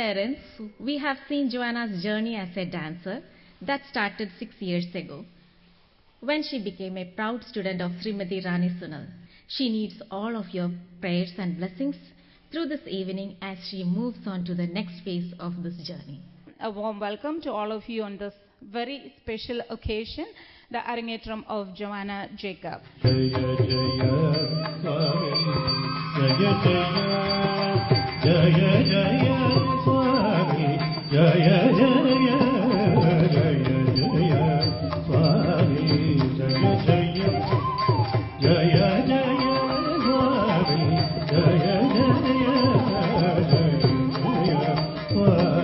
parents, we have seen Joanna's journey as a dancer that started 6 years ago when she became a proud student of Srimati Rani Sunal. She needs all of your prayers and blessings through this evening as she moves on to the next phase of this journey. A warm welcome to all of you on this very special occasion, the Arangetram of Joanna Jacob. Jaya Jaya Swami, Jaya Jaya, Jaya Jaya Swami, Jaya Jaya, Jaya Jaya Swami, Jaya Jaya, Jaya Jaya Swami, Jaya Jaya, Jaya Jaya Swami.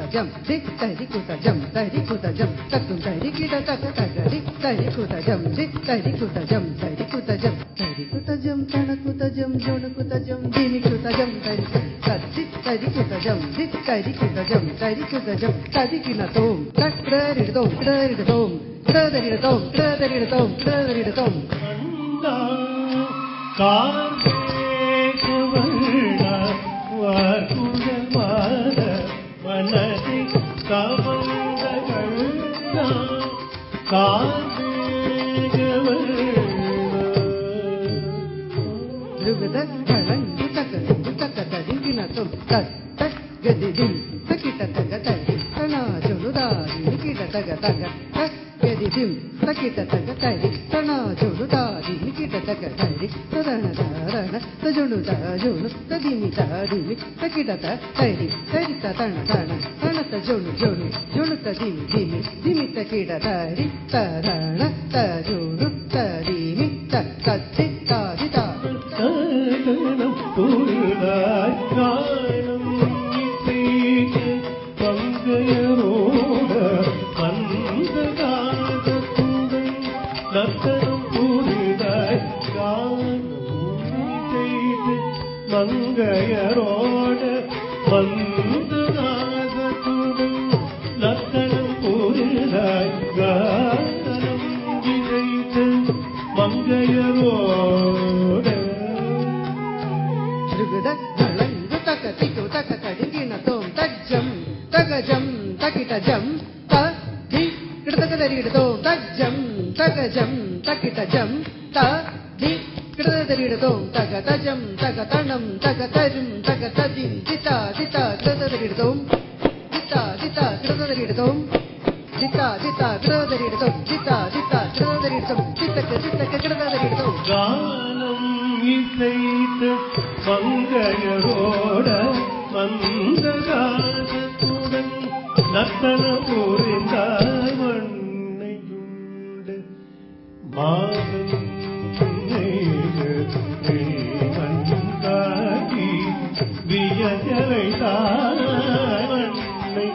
Jam, Tarikutajam, tarikutajam, tarikutajam, tarikutajam, tanakutajam, jonukutajam, dinikutajam, tarikutajam, tarikutajam, tarikutajam, tarikinatom, takradiritom, kadaritom, kadaritom, kadaritom, kadaritom. கார்மேகவர்ண வார்குழல்வாத மனதை கவர்ந்தகள் Drugada kalangu takadu takadinginattum tak tak gadidim takita tagatari tana jonudari nikita tagataga tak gadidim takita tagatari tana jonudari nikita tagatari tadana tarana tajonu tajonu tadimi tadimi takita tari tarita tana tana tana tajonu jonu jonu tadimi dimi dimi takita tari tarana tajonu tadimi takati tadita புரிதாய் காலம் இசைக்கு பங்கையரோட வந்ததாகத்துடன் நத்தனம் புரிதாய் காலம் இசைக்கு மங்கையரோட வந்ததாகத்துடன் நத்தனம் புரிதாய் காலம் இசைக்கு மங்கையரோட Galangu takatiku takatadinginatom tajam tagajam takitajam ta di kidatakadaridatom tajam tagajam takitajam ta di kidatakadaridatom tagatajam tagatanam tagatarim tagatadim dita dita kidatakadaridatom dita dita kidatakadaridatom dita dita kidatakadaridatom dita dita kidatakadaridatom dita dita kidatakadaridatom காலம் இசைத்து மங்கையரோட மந்தகாசத்துடன் நத்தன புரிந்தார் மண்ணையுண்டு மாதம் மண்காட்டி வியஜலை மண்ணை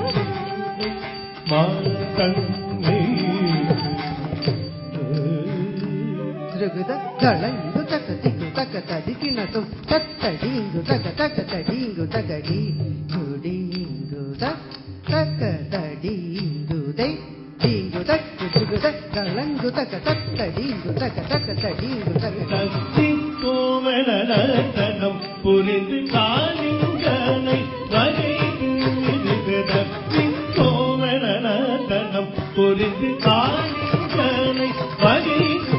மாதன்னை Galangu takatiku takatadikinatum tattadingu takatadingu tagadi gudingu takatadingu dai dingu takku galangu takatadingu takatadingu தத்தி கோவலனத்தனம் புரிந்து காலிங்கனை வகைக்கு தத்தி கோவலனத்தனம் புரிந்து காலிங்கனை வகைக்கு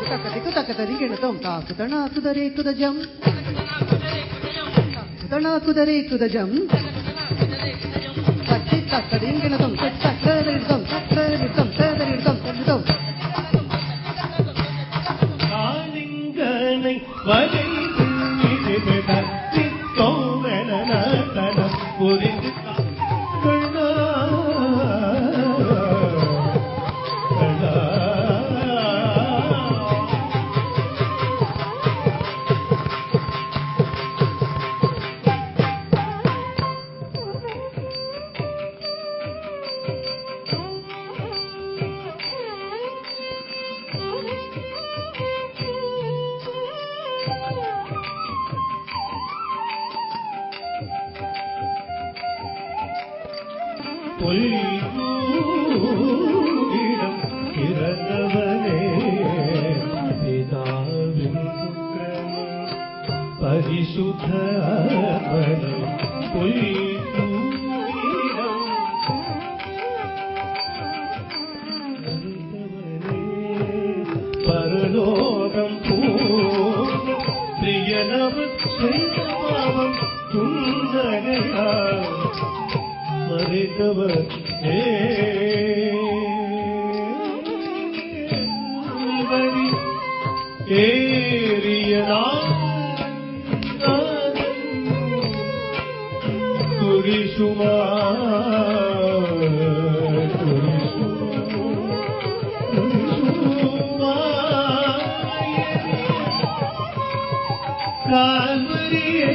takatiku takatadikinatum takutana kudare kudajam takutana kudare kudajam takti takadinginatum takadiritum takadiritum takadiritum takadiritum காலிங்கனை வகைக்கு தத்தி கோவலனத்தனம் புரிந்து பொய்யிடம் பிறந்தவனே பிதாவின் புத்திரன் பரிசுத்த பொய்யிடம் பரலோகம் பிரியனவர் செய்த பாவம் துந்தனையா மறைத்தவர் ஏறியதான் துரிசுமா கால்வரியே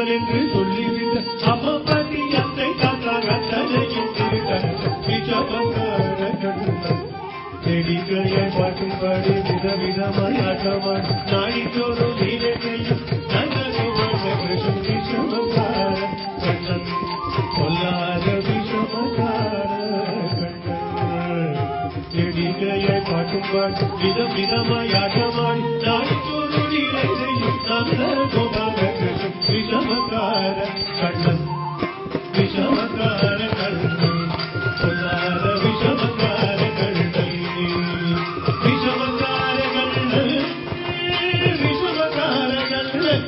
நான் என்று சொல்லிவிட்ட அம்மா பாட்டி அத்தை தாத்தா அத்தனையும் செடிக்கையை பாட்டுப்பாடி விதவிதமாய் ஆட்டமாடி நாடித்தோறும் நீரையும் விஷமக்கார கண்ணன் பொல்லாத விஷமக்கார கண்ணன் செடிக்கையை பாட்டுப்பாடி விதவிதமாய் ஆட்டமாடி நாடித்தோறும் நீரையும் கோபால கிருஷ்ணன் விஷமக்கார கண்ணன் விஷமக்கார கண்ணன் பொல்லாத விஷமக்கார கண்ணன் விஷமக்கார கண்ணன் விஷமக்கார கண்ணன்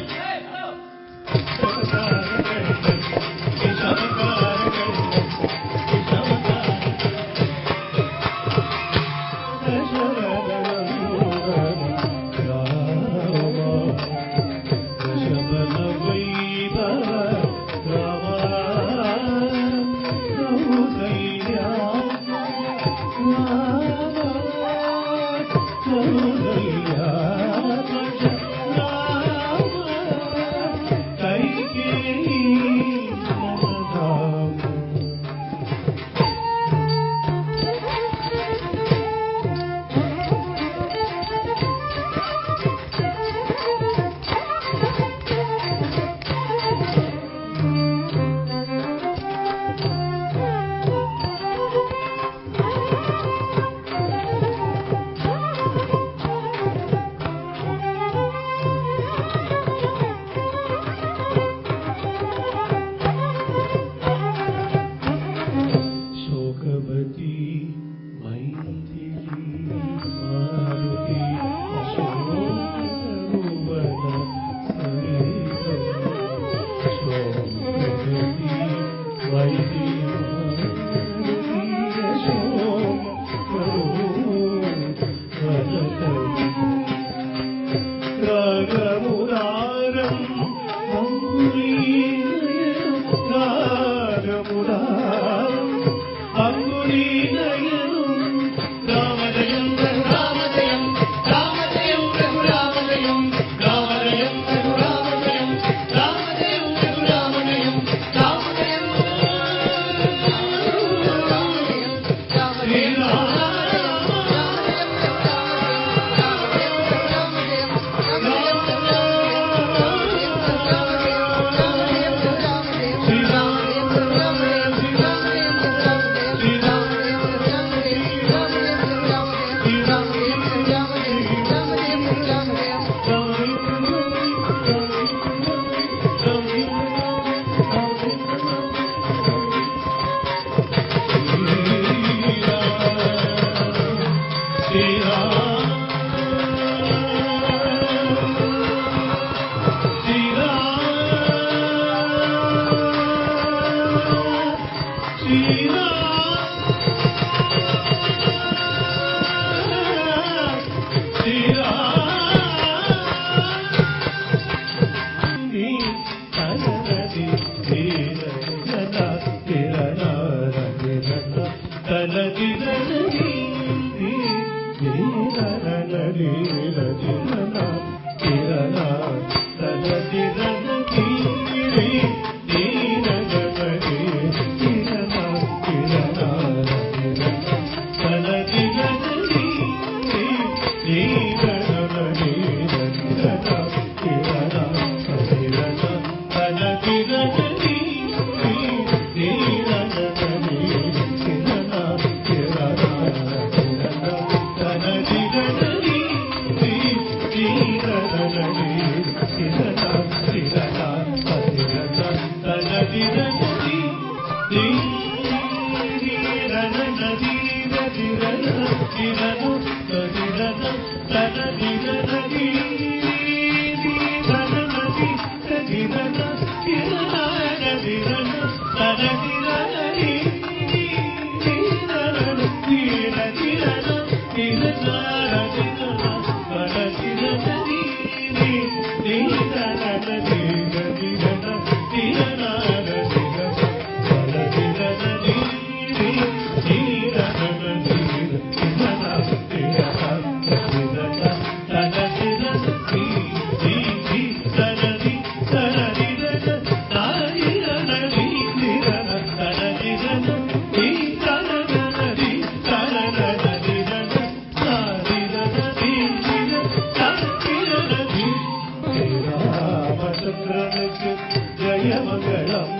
சுந்தருக்கு ஜெயமங்களம்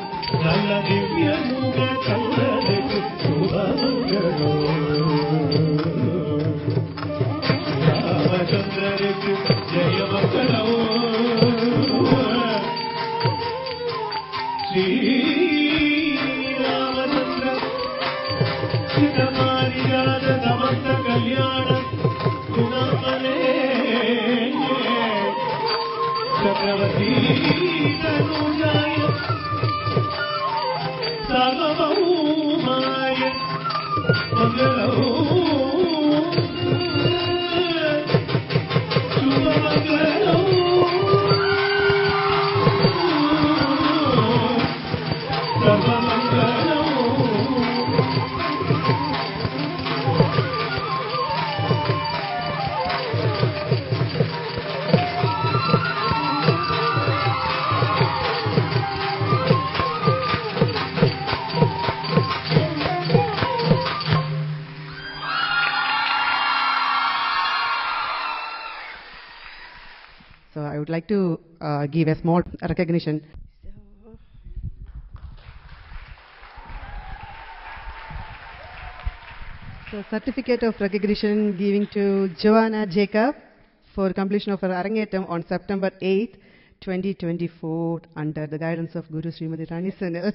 நல்ல திவ்ய முக கந்தனுக்கு சுபமங்களம் ராமச்சந்திரருக்கு ஜெயமங்களம் ஸ்ரீராமச்சந்திர சிதமாரியாத சமஸ்த கல்யாணம் குணமலே चक्रवर्ती तनुजाय सार्वभौमाय मंगलौ शुभमंगलौ सर्वमंगलौ So I would like to give a small recognition. So certificate of recognition giving to Joanna Jacob for completion of her Arangetam on September 8th, 2024 under the guidance of Guru Srimati Rani Sunil.